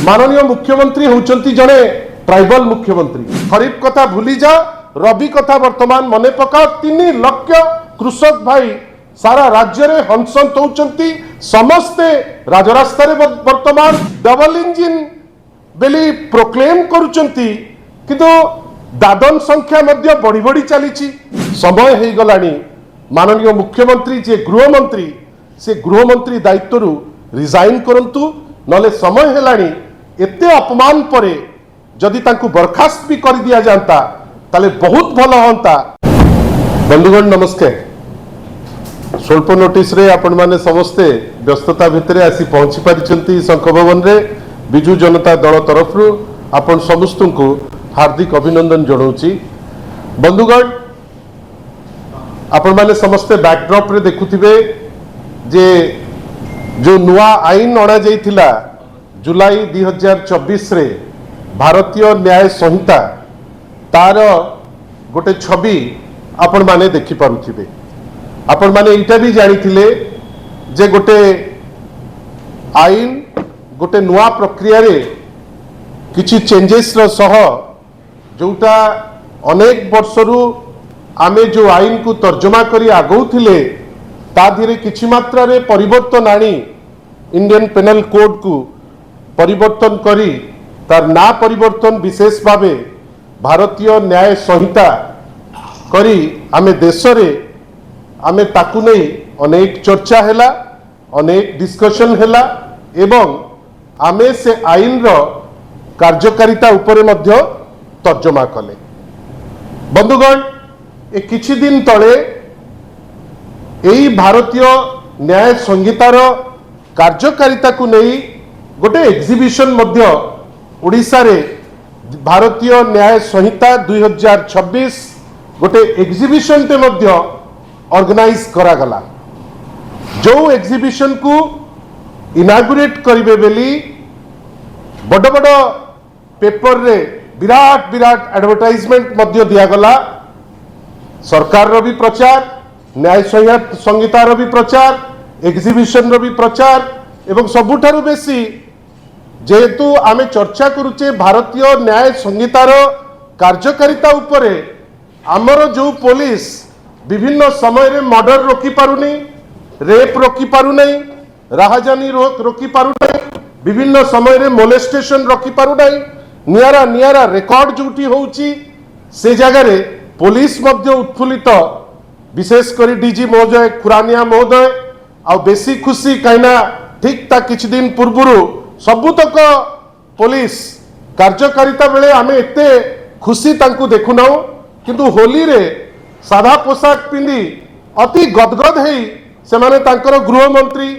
माननीय मुख्यमंत्री होउचंती जने ट्राइबल मुख्यमंत्री। खरीफ कथा भूली जा, रबी कथा वर्तमान मने पका। 3 लाख कृषक भाई सारा राज्य में हंसंत होउचंती। समस्ते राजरास्ता रे वर्तमान डबल इंजिन बेली प्रोक्लेम करूचंती, किंतु दादन संख्या मध्य बढ़ी बढ़ी चली। समय हो गलानी माननीय मुख्यमंत्री जे गृहमंत्री से गृहमंत्री दायित्व रिजाइन करंतु, नले समय हेलानी एते अपमान परे जदि तांकु बर्खास्त भी कर दिया जाता ताले बहुत भल होता। बंधुगण नमस्कार। स्वल्प नोटिस रे आपण माने समस्ते व्यस्तता भितरे आसी पहुंची पारिचंती शंख भवन रे। बिजु जनता दल तरफ आपण समस्त को हार्दिक अभिनंदन जनाऊँगी। बंधुगण आपण माने समस्ते बैकड्रॉप रे देखुथिबे जे जो नुआ आईन अणा जाइथिला जुलाई 2024 रे भारतीय न्याय संहिता तार गोटे छवि आपण माने देखि पारुथिबे। आपण माने इटा भी जानिथिले जे गोटे आईन गोटे नुआ प्रक्रिया रे किछि चेंजेस रो सह जोटा अनेक वर्षरु आमे जो आईन को तर्जमा करी आगौथिले ता धीरे किछि मात्रा रे परिवर्तन आनी इंडियन पेनल कोड को परिवर्तन करी तार ना परिवर्तन विशेष भावे भारतीय न्याय संहिता करी आमे देश रे आमे ताकु नै अनेक चर्चा हैला, अनेक डिस्कशन हैला एवं आमे से आईन रो कार्यकारिता उपरे मध्य तर्जमा कले। बंधुगण ए किछि दिन तले एई भारतीय न्याय संहितार कार्यकारिता को नहीं गोटे एग्जिबिशन मध्य ओडिशा रे भारतीय न्याय संहिता 2026 गोटे एग्जिबिशन ते मध्य ऑर्गेनाइज करा गला। जो एग्जिबिशन को इनागुरेट करिवे बेली बड़ बड़ पेपर रे विराट विराट एडवर्टाइजमेंट मध्य दिया गला। सरकार रो भी प्रचार, न्याय संहिता रो भी प्रचार, एग्जिबिशन रो भी प्रचार एवं सबुठारु बेसी जेहेतु आमे चर्चा करुचे भारतीय न्याय संहितार कार्यकारिता उपरे आमर जो पुलिस विभिन्न समय रे मर्डर रोकी पारुनी, रेप रोकी पारुनी, राहजानी रोकी पारुनी, विभिन्न समय रे मोलेस्टेशन रोकी पारुनी, नियारा नियारा रेकॉर्ड जोटी होउची से जगह रे पुलिस मध्य उत्फुल्लित, विशेष करी डीजी महोदय खुरानिया महोदय आ बेसी खुशी कहिना ठीक ता किछ दिन पूर्वरु सबुतक पुलिस कार्यकारिता बेले आमे एते खुशी तांकु देखुना, किंतु होली रे साधा पोशाक पिंदी अति गदगद हेई से माने तांकर गृहमंत्री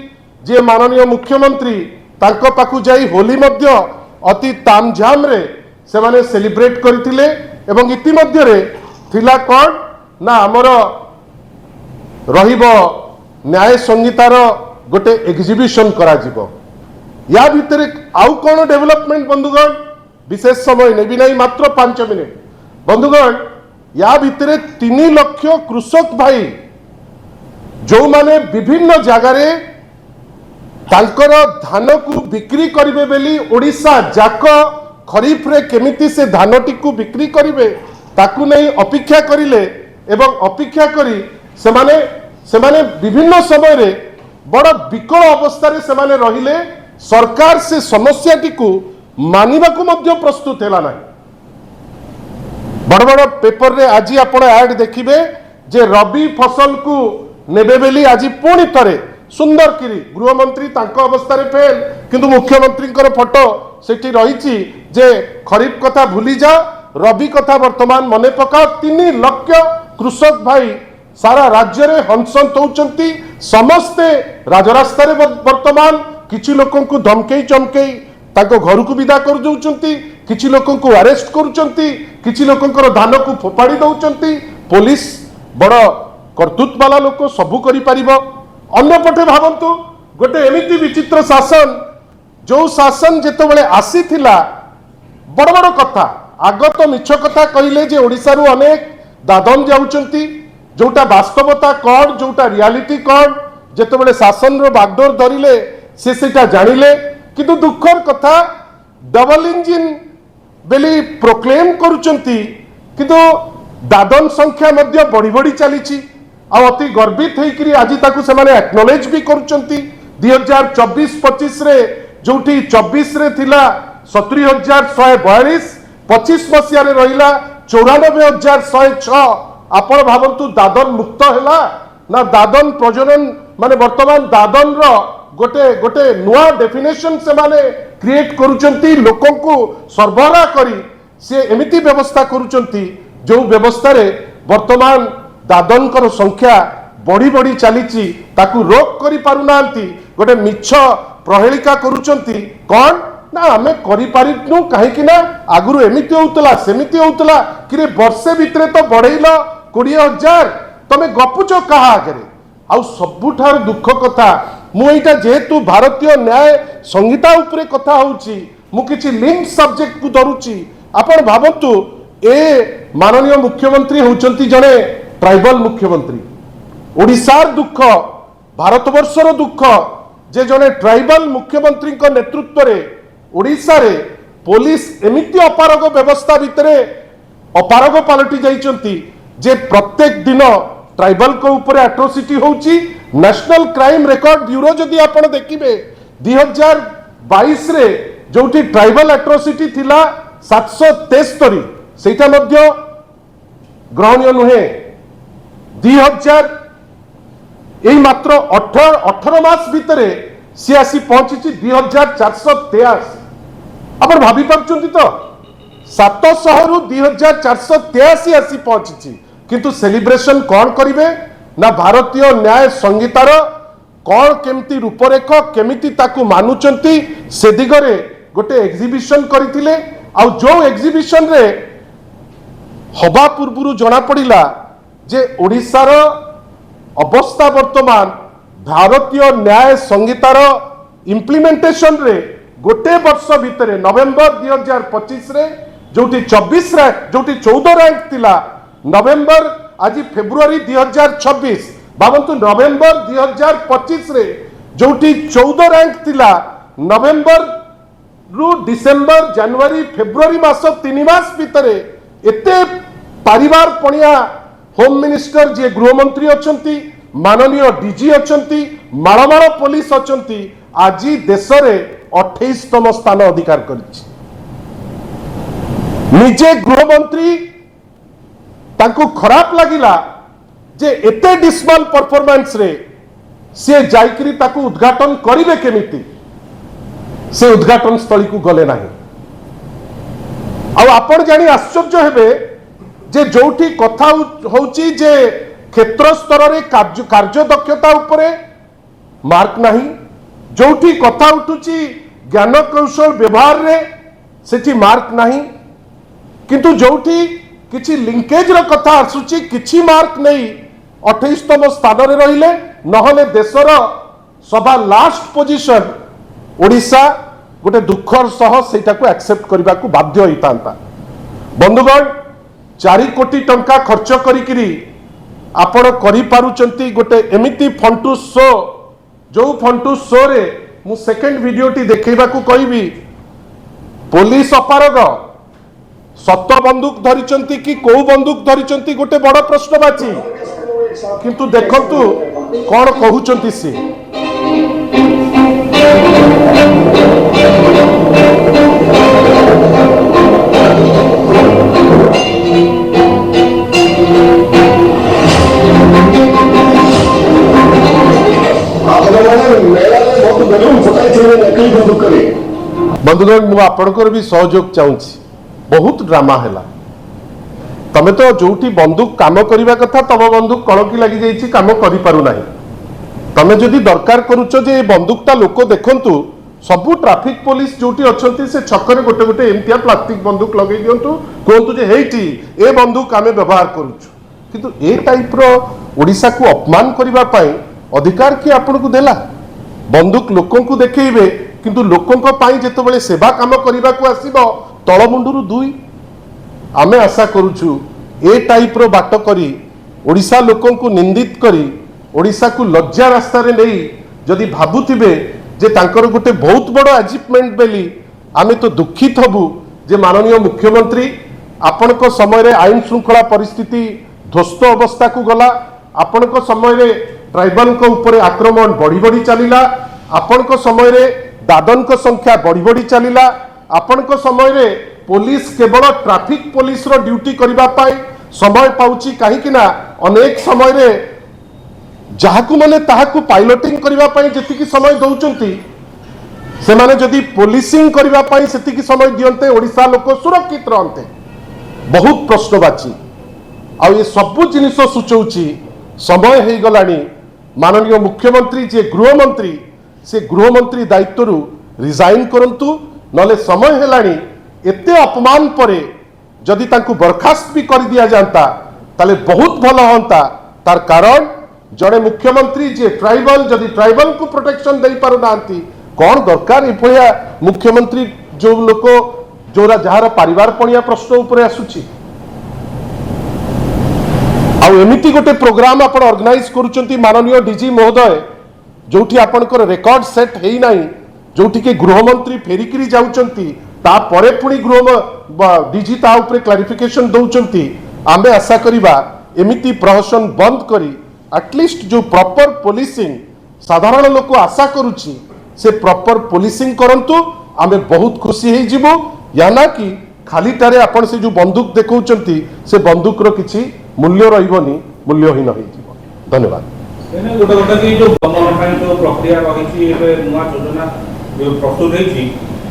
जे माननीय मुख्यमंत्री तांको पाखु जाई होली मध्य अति तामझाम रे से माने सेलिब्रेट करथिले। एवं इति मध्य रे थिला कोन ना हमर रहिबो न्याय संहितार गोटे एग्जिबिशन करा जिवो। या भितर आउ कौन डेवलपमेंट बंधुगण विशेष समय नेबी नहीं, मात्र 5 मिनिट। बंधुगण या भितर 3 लाख कृषक भाई जो माने विभिन्न जगार तांकर धान को बिक्री करिवे बेली ओडिशा जाक खरीफ रे केमिति से धानटी को बिक्री करिवे ताकू नहीं अपेक्षा करिले एवं अपेक्षा करी सेमाने विभिन्न समय रे बड़ विकल अवस्था रे सेमाने रहिले। सरकार से समस्या टी को मानिबा को मध्य प्रस्तुत हैला ना। बड़ बड़ पेपर रे आज आपण ऐड देखिबे जे रबी फसल को नेबे बेली आज पुणी थरे सुंदर किरी गृहमंत्री तांको अवस्था रे फेल, किंतु मुख्यमंत्री फोटो सेठी रहिछि जे खरीफ कथा भूली जा, रबी कथा वर्तमान मने पका। 3 लाख कृषक भाई सारा राज्य रे हंसंत होउचंती। समस्ते राजरास्ता रे वर्तमान किछि लोकन को धमकेई चमकेई ताको घर को विदा कर दउचंती, किछि लोकन को अरेस्ट करूचंती, किछि लोकन को धान को फोपाड़ी दउचंती। पुलिस बड़ कर्तृत्व वाला लोक सबु करि परिबो। अन्य पटे भावंतु गोटे एमिति विचित्र शासन जो शासन जेतबेले आसी थिला बड़ बड़ कथा आगत मिछ कथा कहिले जे ओडिसा रु अनेक दादन जाउचंती, जोटा वास्तवता कौन जोटा रियालिटी कौन जेतबेले शासन रो बागडोर धरिले से सेटा जानिले। किंतु दुखर कथा डबल इंजिन बेली प्रोक्लेम करुचंती किंतु दादन संख्या मध्य बढ़ी बढ़ी चली आ अति गर्वित होकर आज ताकू से एक्नोलेज भी करुचंती 2024-25 रे जोठी 24 रे थिला 70,142 25 मसीह रे रहिला 94,106 आपण भावंतु दादन मुक्त हैला ना दादन प्रजनन माने वर्तमान दादन रो गोटे गोटे नुआ डेफिनेशन से माने क्रिएट करुचंती लोकों को सरबराह करी से एमिति व्यवस्था करुचंती जो व्यवस्था रे वर्तमान दादन कर संख्या बढ़ी बढ़ी चली ताकू रोक करि पारुनांती गोटे मिछ प्रहेलिका करुचंती कौन ना आमे करि पारिनु काहे कि ना आगुरु एमिति होतला सेमिति होतला कि रे वर्षे भितरे तो बढ़ेइला 20,000 तमे गपुच कहा आगरे आउ सबुठार दुख कथा मु एटा जेहेतु भारतीय न्याय संहिता उपरे कथा होउची मु किछि लिंक सब्जेक्ट को धरुची आपण भाबंतु ए माननीय मुख्यमंत्री होउचंती जणे ट्राइबल मुख्यमंत्री ओडिशार दुख भारतवर्षर दुख जे जणे ट्राइबल मुख्यमंत्री को नेतृत्व रे ओडिशा रे पुलिस एमिति अपारग व्यवस्था भितरे अपारग पलटि जाइचंती जे प्रत्येक दिन ट्राइबल को ऊपर एट्रोसिटी होउची नेशनल क्राइम रिकॉर्ड ब्यूरो जदि आपण देखिबे 2022 रे जोठी ट्राइबल एट्रोसिटी थिला 773 सेटा मध्य ग्रहणीय नुहे 2000 यही मात्र 18 मास भितर सी आसी पहुंची 2,483 आपण भाभी पार्चंती तो 700 रु 2,483 आसी पहुंची किंतु सेलिब्रेशन कौन करिवे ना भारतीय न्याय संहितार कौन केमती रूपरेख केमिति ताकू मानुचंती से दिगरे गोटे एग्जिबिशन करथिले आ जो एग्जिबिशन रे हबा पूर्वरु जना पड़िला जे ओडिशार अवस्था वर्तमान भारतीय न्याय संहितार इम्प्लीमेंटेशन रे गोटे वर्ष भितर नवेम्बर 2025 रे जोटी 24 रैंक जोटी 14 रैंक थिला नवेम्बर आज फेब्रुआरी 2026 भावंतु नवेम्बर 2025 रे जोटी 14 रैंक थिला नवेम्बर रु डिसेम्बर जनवरी फेब्रुआरी मास 3 मास भितर एते परिवार पणिया होम मिनिस्टर जे गृहमंत्री अछंती माननीय डीजी अछंती माळमाळ पुलिस अछंती आज देश रे 28तम स्थान अधिकार करिछि निजे गृहमंत्री तांको खराब लागिला जे एते डिसमल परफॉर्मेंस रे से जाइकरी ताकू उद्घाटन करिवे केमिति से उद्घाटन स्थली को गले नाही आ आपण जानी आश्चर्य हेबे जे जोठी कथा होची जे क्षेत्र स्तर रे कार्य दक्षता उपरे मार्क नाही जोठी कथा उठुची ज्ञान कौशल व्यवहार रे सेठी मार्क नाही किंतु जोठी किछि लिंकेज र कथा आसुची किछि मार्क नहीं 28तम स्थान रे रहिले नहले देशर सभा लास्ट पोजीशन ओडिशा गोटे दुखर सह सेटा को एक्सेप्ट करबा को बाध्य होइतांता बंधुगण 4 कोटी टंका खर्च करिकिरी आपण करि पारुचंती गोटे एमिति फंटू शो जो फंटू शो रे मु सेकंड वीडियोटी देखैबा को कहबी पुलिस अपारग सत बंदूक धरिचंती कि को बंदूक धरिचंती गोटे बड़ प्रश्नवाची किंतु देखंतु कौन कहउचंती से बंधुगण मु आपणकर भी सहयोग चाहूँगी बहुत ड्रामा है तमें तो जोटी बंदूक काम करने कथा तम बंदूक कणकी लगी जाइए कम करना तमें जदि दरकार करुच जे बंदूकटा लोक देखु सबू ट्राफिक पुलिस जोटी अच्छा से छकरे गोटे गोटे एमतिया प्लास्टिक बंदूक लगे दिंतु कहतु जे हेटी ए बंदूक आम व्यवहार करुचु किंतु ए टाइप रो ओडिशा को अपमान करने अधिकार किए आपन को देला बंदूक लोकों को देखइबे किंतु लोकों जिते बड़े सेवा काम करने को आसब तलमुंडू दुई आमे आशा करुचु ए टाइप रो बाट करी ओडिशा लोकों को निंदित करी ओडिशा को लज्जा रास्ता रे नहीं जदि भाबुथिबे जे तांकर गोटे बहुत बड़ अचीवमेंट बेली आमे तो दुखित हबु जे माननीय मुख्यमंत्री आपणक समय रे आईन श्रृंखला परिस्थिति ध्वस्त अवस्था को गला आपणक समय रे ट्राइबल को ऊपर आक्रमण बढ़ी बढ़ी चलिला आपणक समय रे दादन को संख्या बढ़ी बढ़ी चलिला आपणक समय रे पुलिस केवल ट्रैफिक पुलिस रो ड्यूटी करिबा पाई समय पाउची काहे कि ना अनेक समय रे जहाकू माने ताहाकू पाइलटिंग करिबा पाई जतिकी समय दउचंती से माने जदि पुलिसिंग करिबा पाई सेतिकी समय दियंते ओडिसा लोक सुरक्षित रहंते बहुत प्रश्नवाची आ ये सब जिनिस सूचौची समय हे गलानी माननीय मुख्यमंत्री जे गृहमंत्री से गृहमंत्री दायित्व रिजाइन करंतु नले समय हेलानी एते अपमान परे जदि तांकु बरखास्त भी कर दिया जाता ताले बहुत भल होता तार कारण जड़े मुख्यमंत्री जे ट्राइबल जदि ट्राइबल को प्रोटेक्शन दे पारु नांती कौन दरकार एभया मुख्यमंत्री जो लोक जोरा जहार परिवार पणिया प्रश्न ऊपर आसुची आ एमिति गोटे प्रोग्राम आपण ऑर्गेनाइज करूचंती माननीय डीजी महोदय जोठी आपनकर रिकॉर्ड सेट हेई नाही जोठी के गृहमंत्री फेरिकिरी जाउचंती ता परे पुणी गृह डीजी ता ऊपर क्लैरिफिकेशन दउचंती आमे आशा करिबा एमिति प्रहसन बंद करी एटलिस्ट जो प्रॉपर पुलिसिंग साधारण लोक आशा करूची से प्रॉपर पुलिसिंग करंतु आमे बहुत खुशी हे जिवो या ना कि खाली टारे आपण से जो बंदूक देखौचंती से बंदूक रो किछि मूल्य रहिबनी मूल्यहीन हे जिवो धन्यवाद एने गोटे गोटे की जो बंधन ପାଇଁ जो प्रक्रिया रहिछि एबे नुवा योजना जो प्रस्तुत हेछि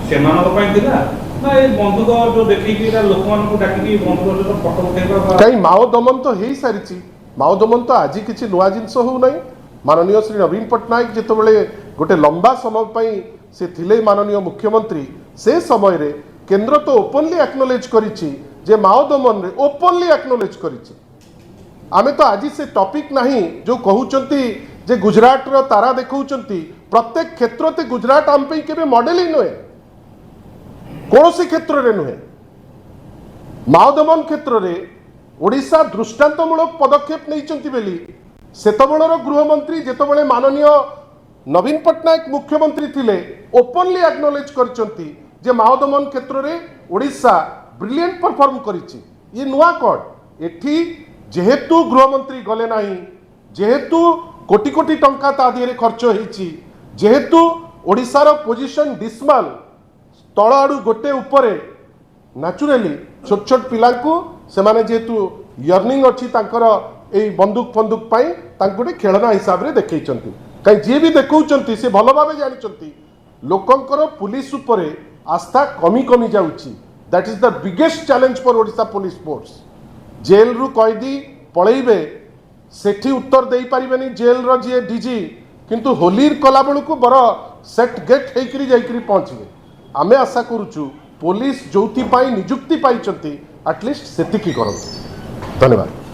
सेमानक ପାଇଁ थिला ना ए बंदूक जो देखि कि लोकमान को डाकी कि बंदूक जो फोटो उठेबा कई माओ दमन तो हेई सारिछि माओ दमन तो आज किछि नुवा जिंस हो नै माननीय श्री नवीन पटनायक जेतबेले गोटे लंबा समय पई से थिले माननीय मुख्यमंत्री से समय रे केंद्र तो ओपनली एक्नॉलेज करिछि जे माओ दमन रे ओपनली एक्नॉलेज करिछि आमे तो आज से टॉपिक नहीं जो कहउचंती जे गुजरात रो तारा देखउचंती प्रत्येक क्षेत्र ते गुजरात आम पे केबे मॉडल ही नहे कोनोसी क्षेत्र रे नहे माओ दमन क्षेत्र रे ओडिशा दृष्टांतमूलक पदक्षेप नैचंती बेली सेतबेलर गृहमंत्री जेतबेले माननीय नवीन पटनायक मुख्यमंत्री थिले ओपनली एक्नॉलेज करचंती जे माओ दमन क्षेत्र रे ओडिशा ब्रिलियंट परफॉर्म करिछि ये नुआ कोड एठी जेहेतु गृहमंत्री गले नाही जेहेतु कोटी कोटी टंका ता दिरे खर्च होईछि जेहेतु ओडिशार पोजिशन डिसमल तळ आडू गोटे उपरे नेचुरली छोट छोट पिला को से माने जेहेतु यर्निंग अछि तांकर ए बंदूक फंदूक पाई तांको गोटे खेलना हिसाब रे देखैचंती कई जे भी देखौचंती से भलो भाबे जानिचंती लोकंकर पुलिस उपरे आस्था कमी कमी जाउछि that is the biggest challenge for Odisha police force जेल रु कैदी पळैबे सेठी उत्तर दे पारिबेनी जेल रो जे डीजी किंतु होलीर कला बेलू को बर सेट गेट हेकरी जाइकरी पहुंचबे आमे आशा करूछु पुलिस जोथि पाई नियुक्ति पाइचंती एटलिस्ट सेतिकी करंतु धन्यवाद।